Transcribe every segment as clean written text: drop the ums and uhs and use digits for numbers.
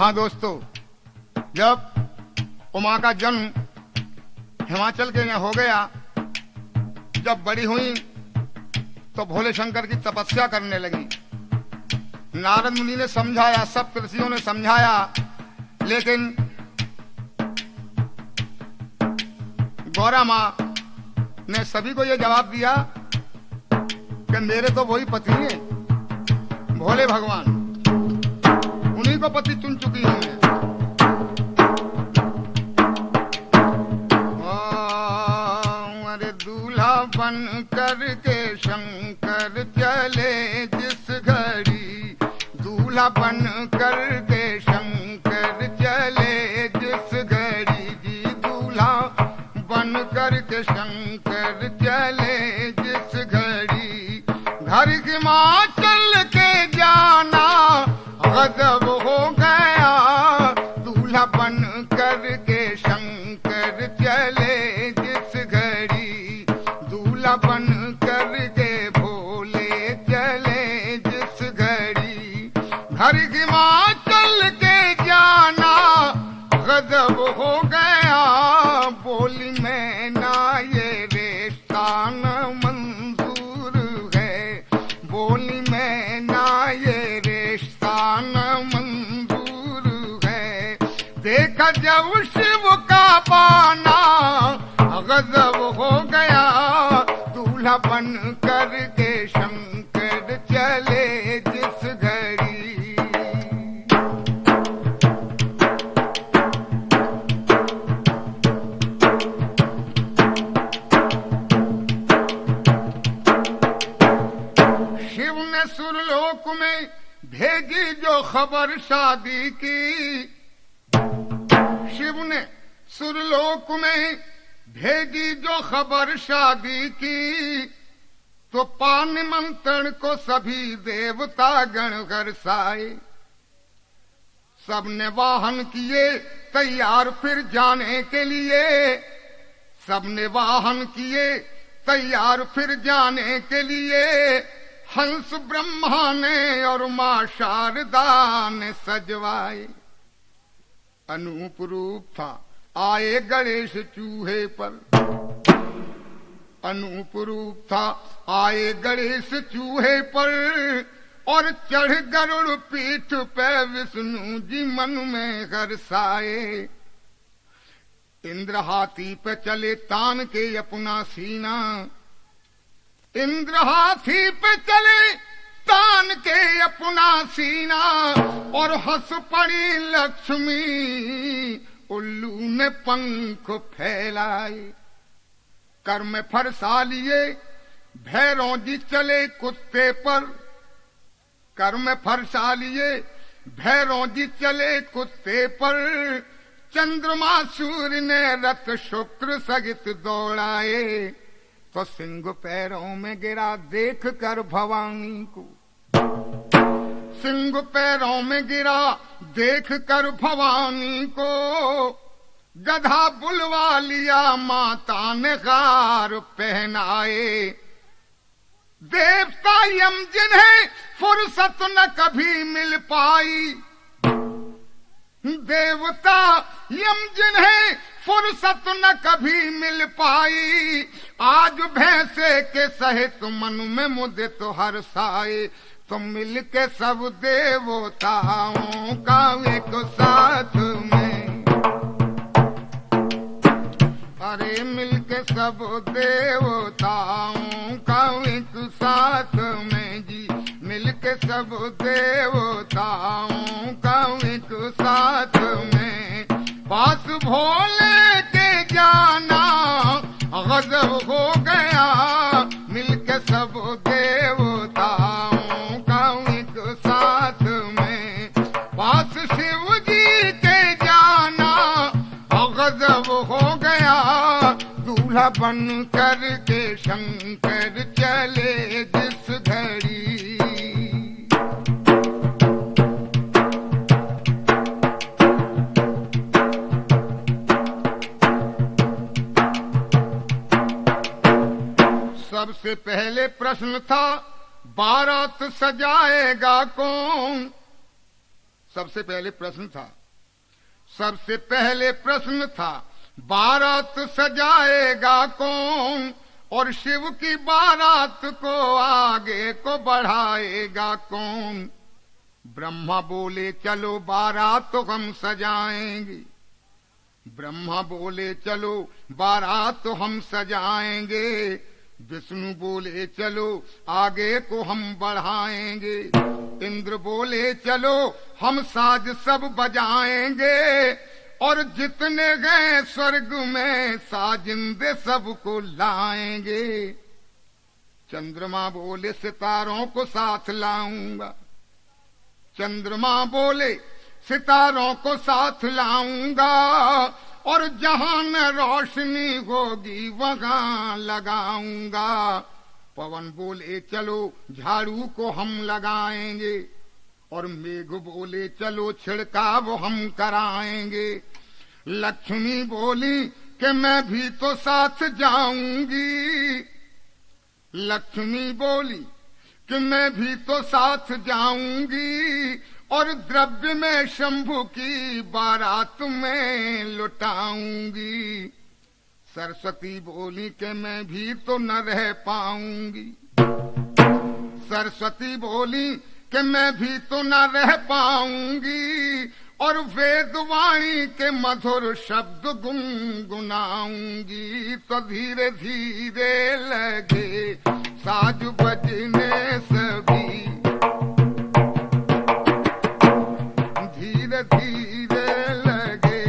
हाँ दोस्तों, जब उमा का जन्म हिमाचल के यहाँ हो गया, जब बड़ी हुई तो भोले शंकर की तपस्या करने लगी। नारद मुनि ने समझाया, सब ऋषियों ने समझाया, लेकिन गौरा माँ ने सभी को यह जवाब दिया कि मेरे तो वही पति हैं, भोले भगवान, उन्हीं को पति चुन चुकी हूं मैं। अरे दूल्हा बन करके शंकर चले जिस घड़ी, दूल्हा बन करके शंकर चले जिस घड़ी जी, दूल्हा बन करके शंकर चले जिस घड़ी, घर की माँ चल के जाना गजब हो गया, दूल्हा बन करके शंकर चले जिस घड़ी, दूल्हा बन करके भोले चले जिस घड़ी, घर की माँ चल के जाना गजब हो गया, बोली मैं ना ये रिश्ता न मंजूर है, बोली मैं ना ये रिश्ता न मंजूर है, देखा जब शिव का पाना गजब हो गया, दूल्हा बन करके शंकर चले जिस घड़ी। शिव ने सुरलोक में भेजी जो खबर शादी की, शिव ने सुरलोक में भेजी जो खबर शादी की, तो पान मंत्रण को सभी देवता गण हर्षाए, सबने वाहन किए तैयार फिर जाने के लिए, सबने वाहन किए तैयार फिर जाने के लिए, हंस ब्रह्मा ने और मां शारदा ने सजवाए, अनूप रूप था आए गणेश चूहे पर, अनूप रूप था आए गणेश चूहे पर, और चढ़ गरुड़ पीठ पे विष्णु जी मन में हर्षाए, इंद्र हाथी पे चले तान के अपना सीना, इंद्र हाथी पे चले तान के अपना सीना, और हंस पड़ी लक्ष्मी उल्लू ने पंख फैलाए, कर में फरसा लिए भैरों जी चले कुत्ते पर, कर में फरसा लिए भैरों जी चले कुत्ते पर, चंद्रमा सूर्य ने रथ शुक्र सहित दौड़ाए, तो सिंह पैरों में गिरा देख कर भवानी को, सिंह पैरों में गिरा देख कर भवानी को, गधा बुलवा लिया माता ने हार पहनाए, देवता यम जिन्हें फुर्सत न कभी मिल पाई, देवता यम जिन्हें फुर्सत न कभी मिल पाई, आज भैंसे के सहित मन में मुझे तो हर्षाए, तो मिल के सब देवताओं का एक साथ में, अरे मिल के सब देवताओं का एक साथ में जी, मिल के सब देवताओं का एक साथ में, पास भोले के जाना गजब हो गया, मिल के सब देवताओं का एक साथ में, पास शिव जी के जाना गजब हो गया, दूल्हा बन करके शंकर चले जिस घड़ी। सबसे पहले प्रश्न था बारात सजाएगा कौन, सबसे पहले प्रश्न था, सबसे पहले प्रश्न था, बारात सजाएगा कौन और शिव की बारात को आगे को बढ़ाएगा कौन। ब्रह्मा बोले चलो बारात तो हम सजाएंगे, ब्रह्मा बोले चलो बारात तो हम सजाएंगे, विष्णु बोले चलो आगे को हम बढ़ाएंगे, इंद्र बोले चलो हम साज सब बजाएंगे, और जितने गए स्वर्ग में साजिंदे सबको लाएंगे। चंद्रमा बोले सितारों को साथ लाऊंगा, चंद्रमा बोले सितारों को साथ लाऊंगा, और जहां न रोशनी होगी वहां लगाऊंगा। पवन बोले चलो झाड़ू को हम लगाएंगे, और मेघ बोले चलो छिड़काव हम कराएंगे। लक्ष्मी बोली कि मैं भी तो साथ जाऊंगी, लक्ष्मी बोली कि मैं भी तो साथ जाऊंगी, और द्रव्य में शंभु की बारात में लुटाऊंगी। सरस्वती बोली कि मैं भी तो न रह पाऊंगी, सरस्वती बोली कि मैं भी तो न रह पाऊंगी, और वेदवाणी के मधुर शब्द गुनगुनाऊंगी। तो धीरे धीरे लगे साज बजने सभी, धीरे धीरे लगे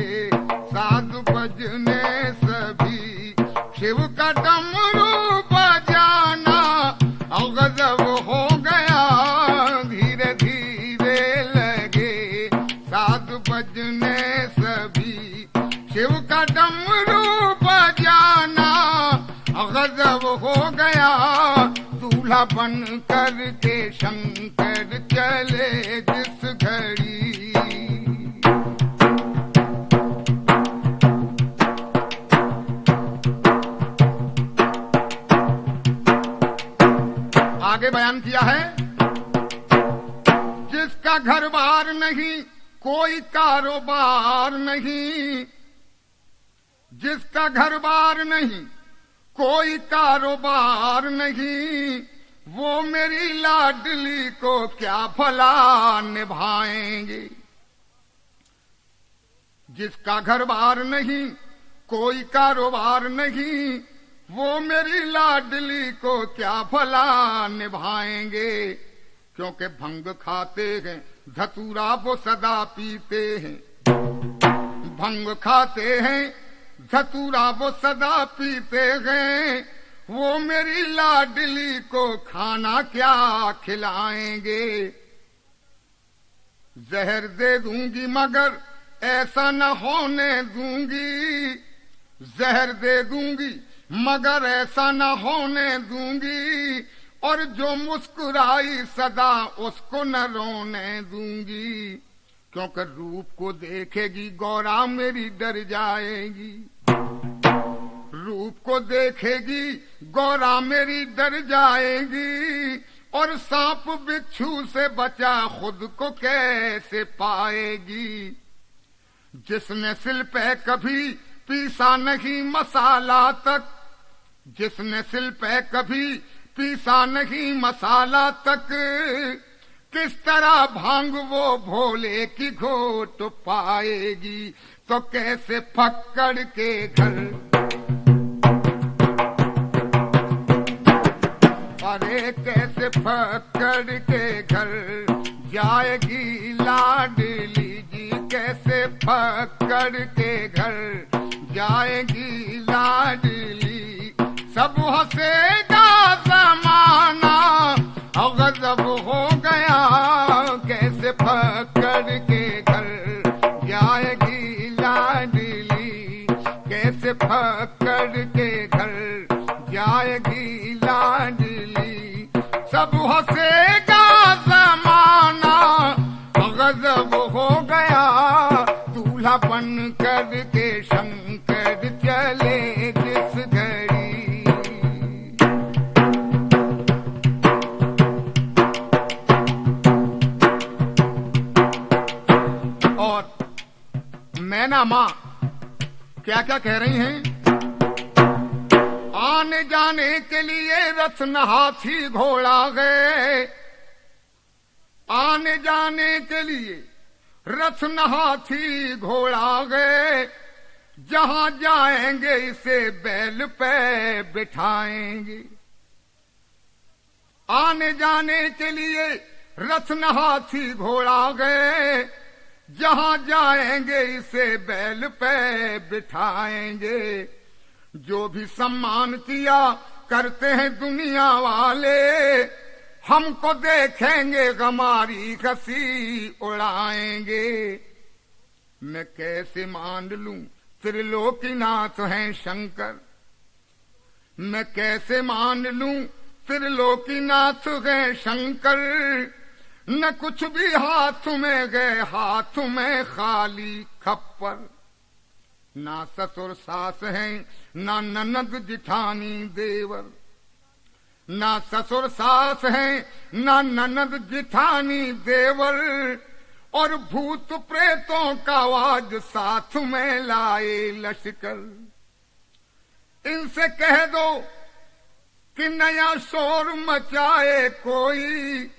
साज बजने सभी, शिव का डमरू बजाना और गजब हो गया। धीरे धीरे लगे साज बजने सभी, शिव का डमरू बजाना गजब हो गया। दूल्हा बन कर के शंकर चले जिस घड़ी, आगे बयान किया है, जिसका घर बार नहीं कोई कारोबार नहीं, जिसका घर बार नहीं कोई कारोबार नहीं, वो मेरी लाडली को क्या भला निभाएंगे। जिसका घर बार नहीं कोई कारोबार नहीं, वो मेरी लाडली को क्या भला निभाएंगे। क्योंकि भंग खाते हैं धतूरा वो सदा पीते हैं, भंग खाते हैं धतूरा वो सदा पीते हैं, वो मेरी लाडली को खाना क्या खिलाएंगे। जहर दे दूंगी मगर ऐसा न होने दूंगी, जहर दे दूंगी मगर ऐसा न होने दूंगी, और जो मुस्कुराई सदा उसको न रोने दूंगी। क्योंकि रूप को देखेगी गौरा मेरी डर जाएगी, रूप को देखेगी गौरा मेरी डर जाएगी, और सांप बिच्छू से बचा खुद को कैसे पाएगी। जिसने सिल पे कभी पीसा नहीं मसाला तक, जिसने सिल पे कभी पीसा नहीं मसाला तक, किस तरह भांग वो भोले की घोट पाएगी। तो कैसे फक्कड़ के घर, अरे कैसे फक्कड़ के घर जाएगी लाडली जी, कैसे फक्कड़ के घर जाएगी लाडली। सब हंसेगा जमाना और गजब हो गया, कैसे फक्कड़ के घर जाएगी लाडली, कैसे फक्कड़ के घर जाएगी लाडली। सब हंसेगा जमाना गजब हो गया, दूल्हा बन कर के शंकर चले जिस घड़ी। नैना माँ क्या क्या कह रही हैं? आने जाने के लिए रथ न हाथी घोड़ा गए, आने जाने के लिए रथ न हाथी घोड़ा गए, जहां जाएंगे इसे बैल पे बिठाएंगे। आने जाने के लिए रथ न हाथी घोड़ा गए, जहां जाएंगे इसे बैल पे बिठाएंगे। जो भी सम्मान किया करते हैं दुनिया वाले, हमको देखेंगे हमारी हंसी उड़ाएंगे। मैं कैसे मान लूं त्रिलोकीनाथ हैं शंकर, मैं कैसे मान लूं त्रिलोकीनाथ हैं शंकर। न कुछ भी हाथ में गए, हाथ में खाली खप्पर। ना ससुर सास हैं ना ननद जिठानी देवर, ना ससुर सास हैं ना ननद जिठानी देवर। और भूत प्रेतों का आवाज साथ में लाए लश्कर। इनसे कह दो कि नया शोर मचाए कोई,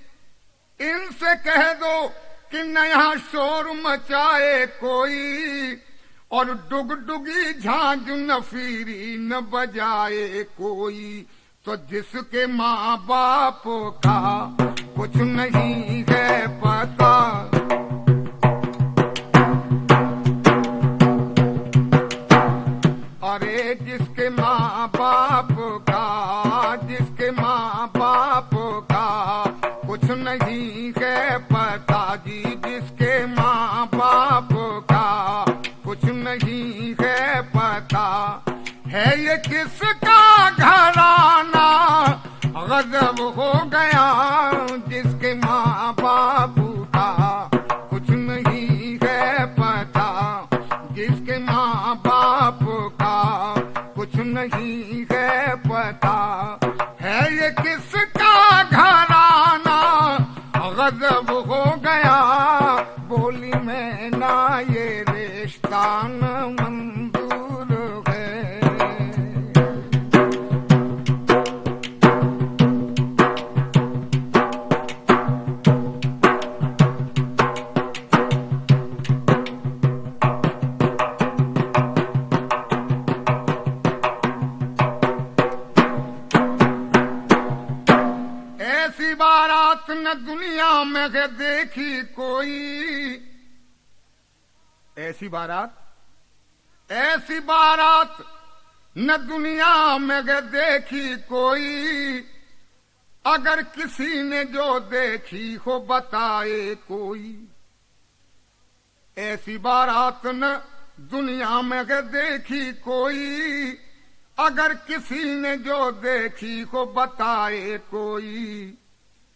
इनसे कह दो कि नया शोर मचाए कोई। और डुगडुगी झांझ नफीरी न बजाए कोई। तो जिसके माँ बाप का कुछ नहीं है पता, अरे जिसके माँ बाप का, जिसके माँ बाप का कुछ नहीं है पता जी, जिसके माँ बाप का कुछ नहीं है पता। है ये किसका घराना गजब हो गया, जिसके माँ बाप का कुछ नहीं है पता, जिसके माँ बाप का कुछ नहीं है पता। है ये किसका घराना गजब हो गया, बोली में ना ये रिश्ता न मंजूर है। ऐसी बारात न दुनिया में देखी कोई, ऐसी बारात, ऐसी बारात न दुनिया में देखी कोई। अगर किसी ने जो देखी हो बताए कोई। ऐसी बारात न दुनिया में देखी कोई। अगर किसी ने जो देखी हो बताए कोई।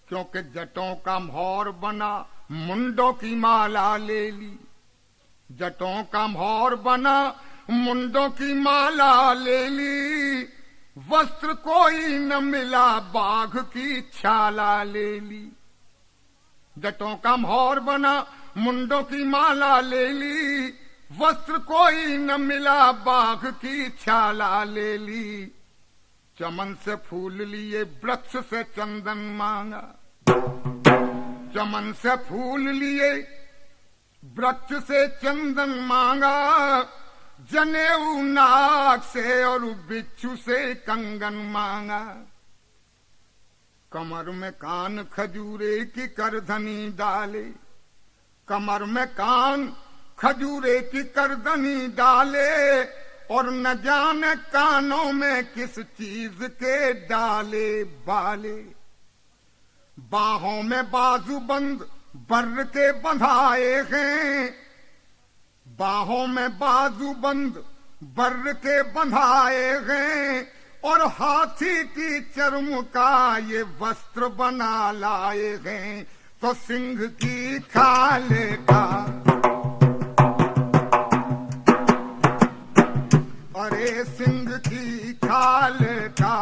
क्योंकि जटों का मोहर बना मुंडों की माला ले ली, जटों का मोहर बना मुंडों की माला ले ली। वस्त्र कोई न मिला बाघ की छाला ले ली। जटों का मोहर बना मुंडों की माला ले ली। वस्त्र कोई न मिला बाघ की छाला ले ली। चमन से फूल लिए वृक्ष से चंदन मांगा, चमन से फूल लिए वृक्ष से चंदन मांगा। जनेऊ नाग से और बिच्छू से कंगन मांगा। कमर में कान खजूरे की करधनी डाले, कमर में कान खजूरे की करधनी डाले। और न जाने कानों में किस चीज के डाले बाले। बाहों में बाजूबंद बर्र के बंधाए हैं, बाहों में बाजूबंद बर्र के बंधाए हैं। और हाथी की चर्म का ये वस्त्र बना लाए हैं। तो सिंह की खाल का, अरे सिंह की खाल का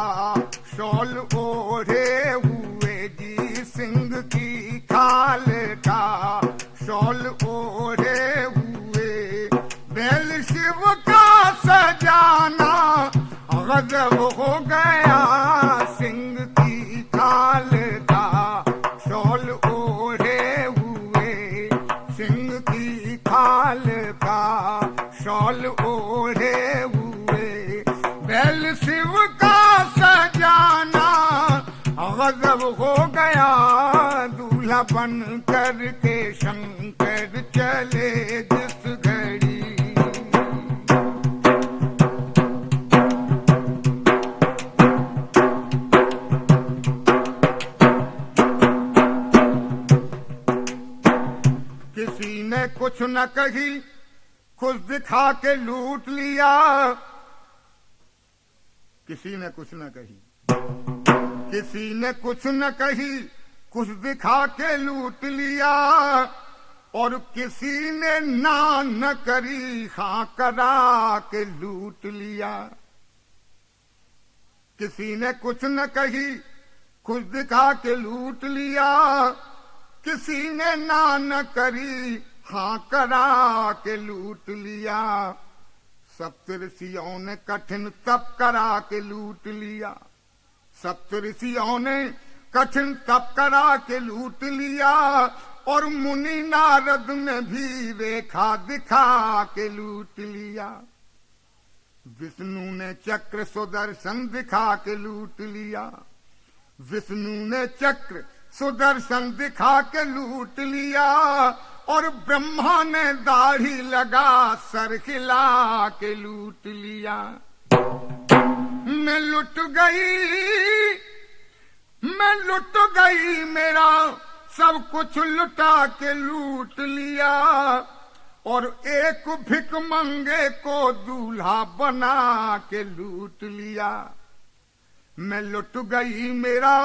शॉल ओढ़े हुए जी। सिंह की खाल का शॉल ओढ़े हुए कमल ओढ़े हुए, बैल शिव का सजाना, गजब हो गया दूल्हा बन कर के शंकर चले जिस घड़ी। किसी ने कुछ न कही, खुद दिखा के लूट लिया। किसी ने कुछ न कही, किसी ने कुछ न कही, कुछ दिखा के लूट लिया। और किसी ने ना न करी, हाँ करा के लूट लिया। किसी ने कुछ न कही, कुछ दिखा के लूट लिया। किसी ने ना न करी, हाँ करा के लूट लिया। सप्तऋषियों ने कठिन तप करा के लूट लिया। सप्तऋषियों ने कठिन तप करा के लूट लिया। और मुनि नारद ने भी रेखा दिखा के लूट लिया। विष्णु ने चक्र सुदर्शन दिखा के लूट लिया। विष्णु ने चक्र सुदर्शन दिखा के लूट लिया। और ब्रह्मा ने दाढ़ी लगा सर खिला के लूट लिया। मैं लुट गई मेरा सब कुछ लुटा के लूट लिया। और एक भिख मंगे को दूल्हा बना के लूट लिया। मैं लुट गई मेरा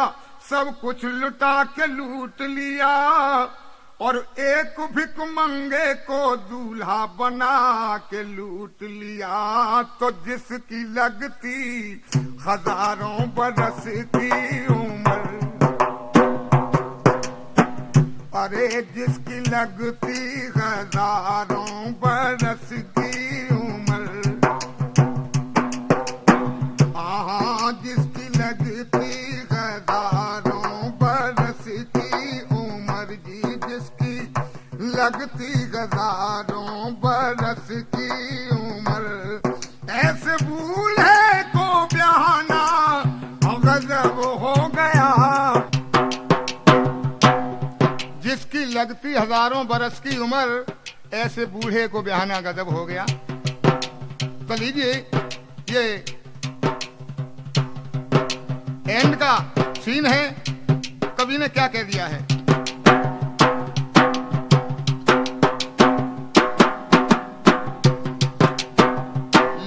सब कुछ लुटा के लूट लिया। और एक भिख मंगे को दूल्हा बना के लूट लिया। तो जिसकी लगती हजारों बरस की उम्र, अरे जिसकी लगती हजारों बरस की उम्र, हाँ जिसकी लगती हजारों बरस की उम्र जी, जिसकी लगती हजारों बरस की उम्र, ऐसे बूढ़े को ब्याहना गजब हो गया। जिसकी लगती हजारों बरस की उम्र, ऐसे बूढ़े को ब्याहना गजब हो गया। तो लीजिए ये एंड का सीन है, कवि ने क्या कह दिया है।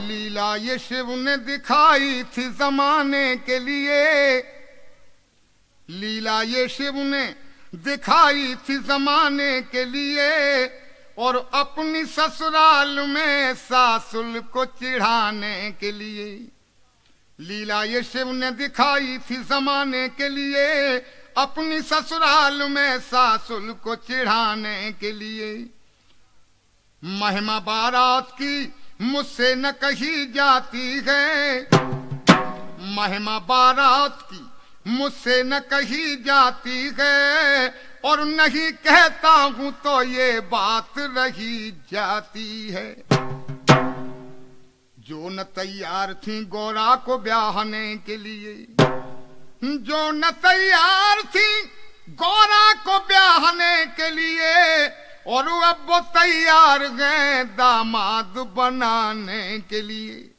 लीला ये शिव ने दिखाई थी जमाने के लिए। लीला ये शिव ने दिखाई थी जमाने के लिए। और अपनी ससुराल में सासुल को चिढ़ाने के लिए। लीला ये शिव ने दिखाई थी जमाने के लिए। अपनी ससुराल में सासुल को चिढ़ाने के लिए। महिमा बारात की मुझसे न कही जाती है। महिमा बारात की मुझसे न कही जाती है। और नहीं कहता हूं तो ये बात रही जाती है। जो न तैयार थी गौरा को ब्याहने के लिए, जो न तैयार थी गौरा को ब्याहने के लिए। और अब वो तैयार हैं दामाद बनाने के लिए।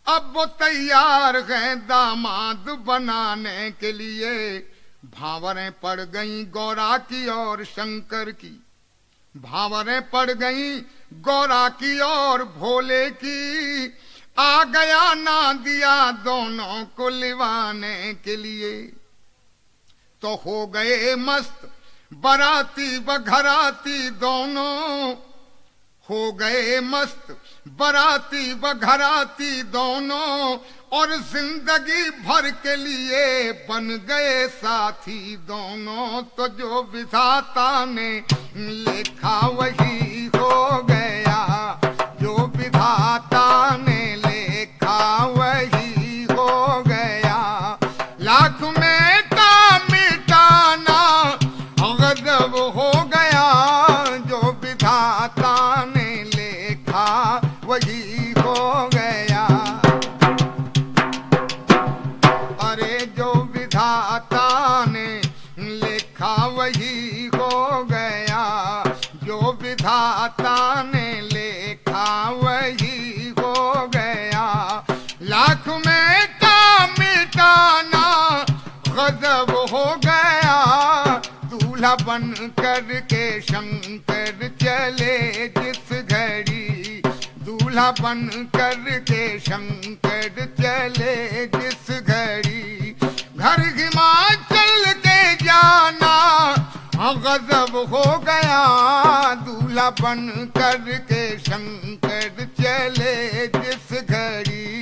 अब वो तैयार हैं दामाद बनाने के लिए। भावरें पड़ गई गौरा की और शंकर की। भावरें पड़ गई गौरा की और भोले की। आ गया ना दिया दोनों को लिवाने के लिए। तो हो गए मस्त बराती व घराती दोनों। हो गए मस्त बराती व घराती दोनों। और जिंदगी भर के लिए बन गए साथी दोनों। तो जो विधाता ने लिखा वही हो गया। जो विधाता ने लिखा वही हो गया। लाख में का मिटाना गजब हो गया। जो विधाता ने लिखा वही विधाता ने लेखा वही हो गया। लाख में का मिटाना गजब हो गया। दूल्हा बन कर के शंकर चले जिस घड़ी, दूल्हा बन कर के शंकर चले जिस घड़ी। घर हिमाचल के जाना गजब हो गया। दूल्हा बन कर के शंकर चले जिस घड़ी।